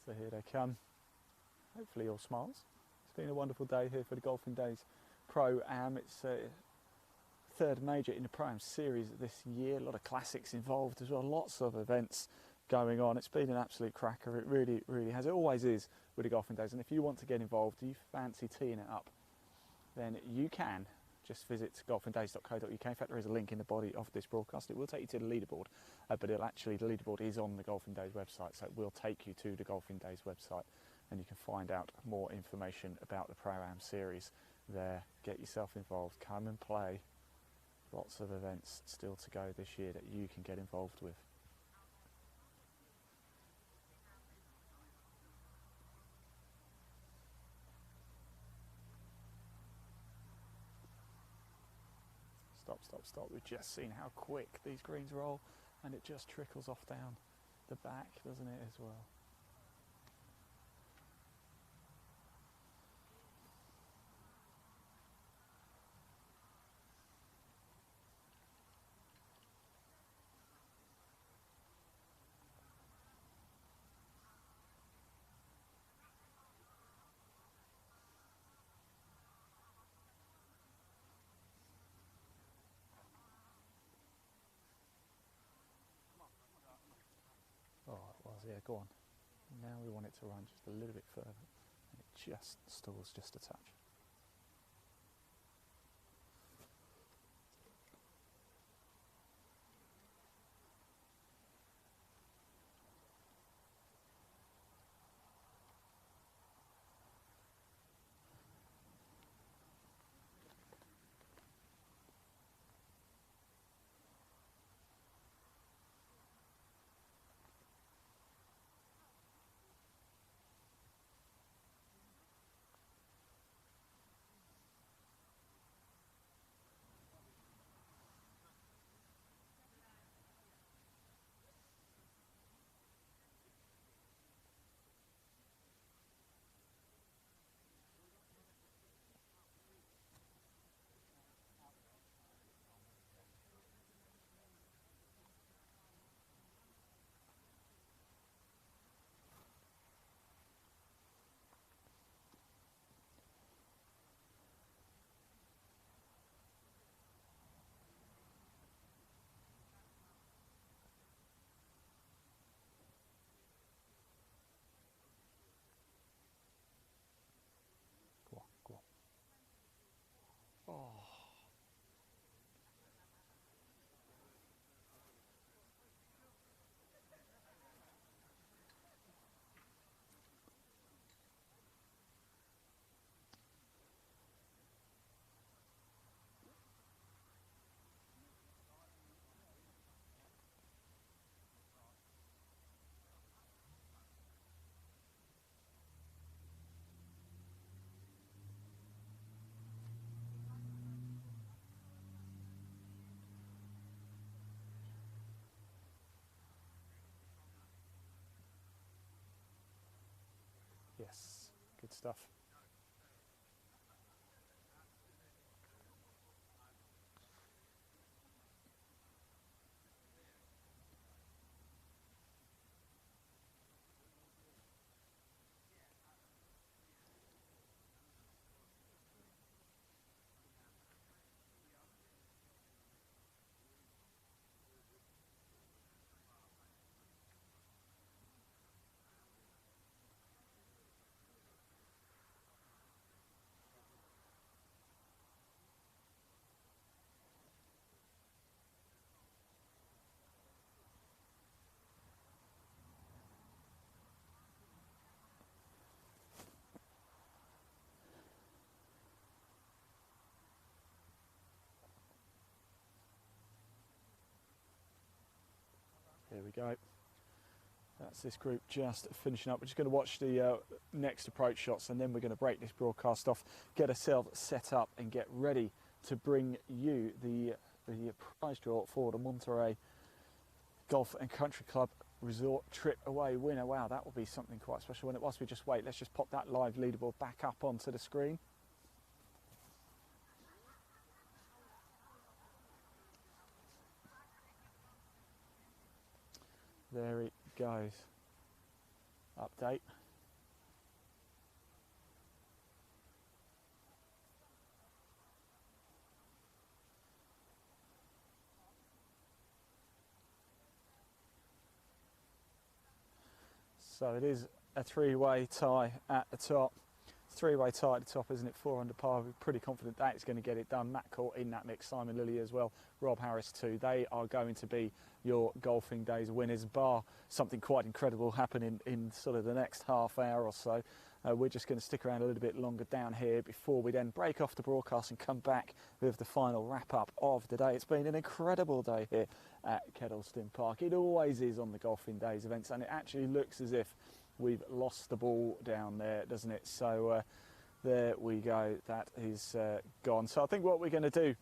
So here they come, hopefully all smiles. It's been a wonderful day here for the Golfingdays Pro-Am. It's third major in the Pro-Am series this year. A lot of classics involved as well, lots of events going on. It's been an absolute cracker, it really has. It always is with the Golfingdays, and if you want to get involved, you fancy teeing it up, then you can. Just visit golfingdays.co.uk. In fact, there is a link in the body of this broadcast. It will take you to the leaderboard, but the leaderboard is on the Golfingdays website, so it will take you to the Golfingdays website, and you can find out more information about the Pro-Am series there. Get yourself involved, come and play. Lots of events still to go this year that you can get involved with. Stop. We've just seen how quick these greens roll, and it just trickles off down the back, doesn't it, as well? Oh, it was, yeah, go on. Now we want it to run just a little bit further, and it just stalls just a touch. Good stuff. Here we go. That's this group just finishing up. We're just going to watch the next approach shots, and then we're going to break this broadcast off, get ourselves set up and get ready to bring you the prize draw for the Monterey Golf and Country Club Resort Trip Away winner. Wow, that will be something quite special. Whilst we just wait, let's just pop that live leaderboard back up onto the screen. There it goes. Update. So it is a three-way tie at the top. Three-way tie at the top, isn't it? 4 under par. We're pretty confident that it's going to get it done. Matt Court in that mix, Simon Lilly as well, Rob Harris too. They are going to be your Golfing Days winners, bar something quite incredible happening in sort of the next half hour or so. We're just going to stick around a little bit longer down here before we then break off the broadcast and come back with the final wrap-up of the day. It's been an incredible day here at Kettleston Park. It always is on the Golfing Days events, and it actually looks as if we've lost the ball down there, doesn't it? So there we go, that is gone. So I think what we're going to do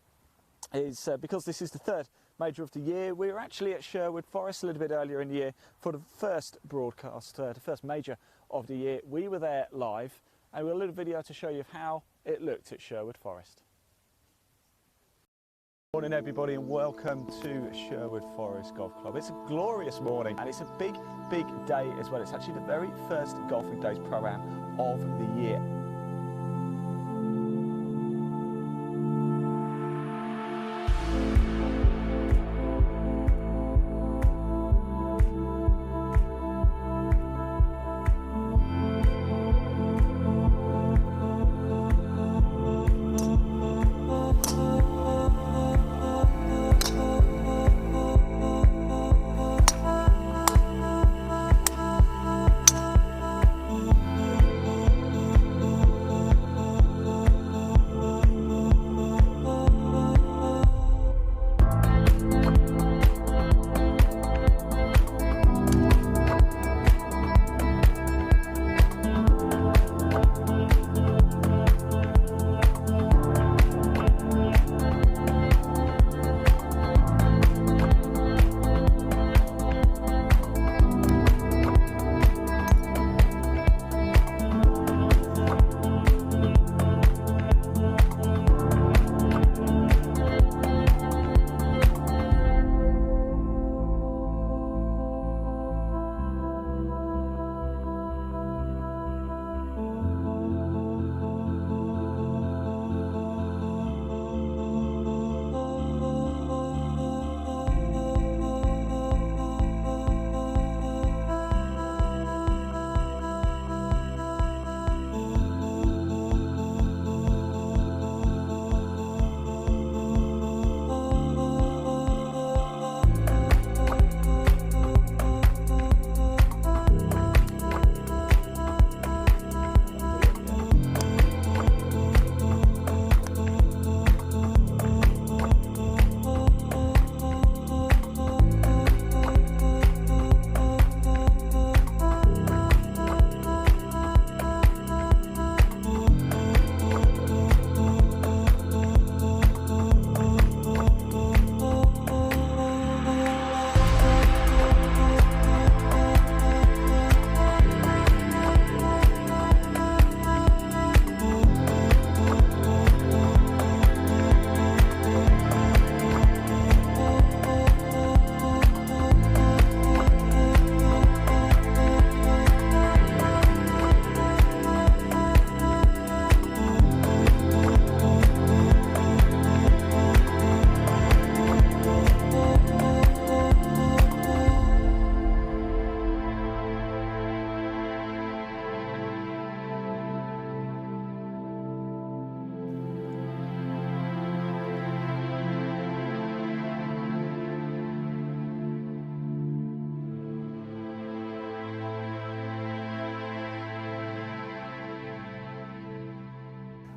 is, because this is the third major of the year, we were actually at Sherwood Forest a little bit earlier in the year for the first broadcast, the first major of the year. We were there live, and we got a little video to show you of how it looked at Sherwood Forest. Morning everybody, and welcome to Sherwood Forest Golf Club. It's a glorious morning, and it's a big day as well. It's actually the very first Golfing Days Pro-Am of the year.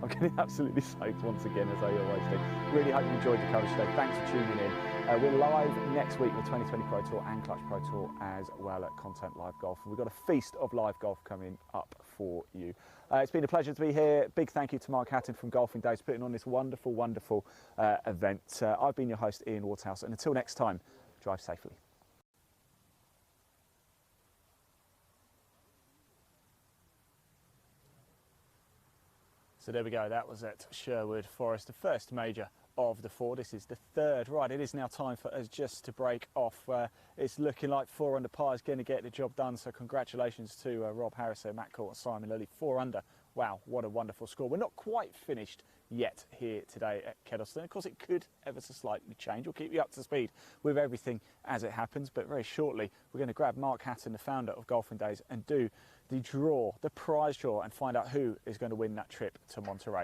I'm getting absolutely soaked once again, as I always do. Really hope you enjoyed the coverage today. Thanks for tuning in. We're live next week with 2020 Pro Tour and Clutch Pro Tour as well at Content Live Golf. And we've got a feast of live golf coming up for you. It's been a pleasure to be here. Big thank you to Mark Hatton from Golfingdays putting on this wonderful, wonderful event. I've been your host, Ian Waterhouse, and until next time, drive safely. So there we go, that was at Sherwood Forest, the first major of the 4. This is the 3rd. Right, it is now time for us just to break off. It's looking like 4 under par is going to get the job done, so congratulations to Rob Harris, Matt Court and Simon Lilly. 4 under. Wow, what a wonderful score. We're not quite finished yet here today at Kettleston. Of course, it could ever so slightly change. We'll keep you up to speed with everything as it happens, but very shortly we're going to grab Mark Hatton, the founder of Golfingdays, and do the draw, the prize draw, and find out who is going to win that trip to Monterey.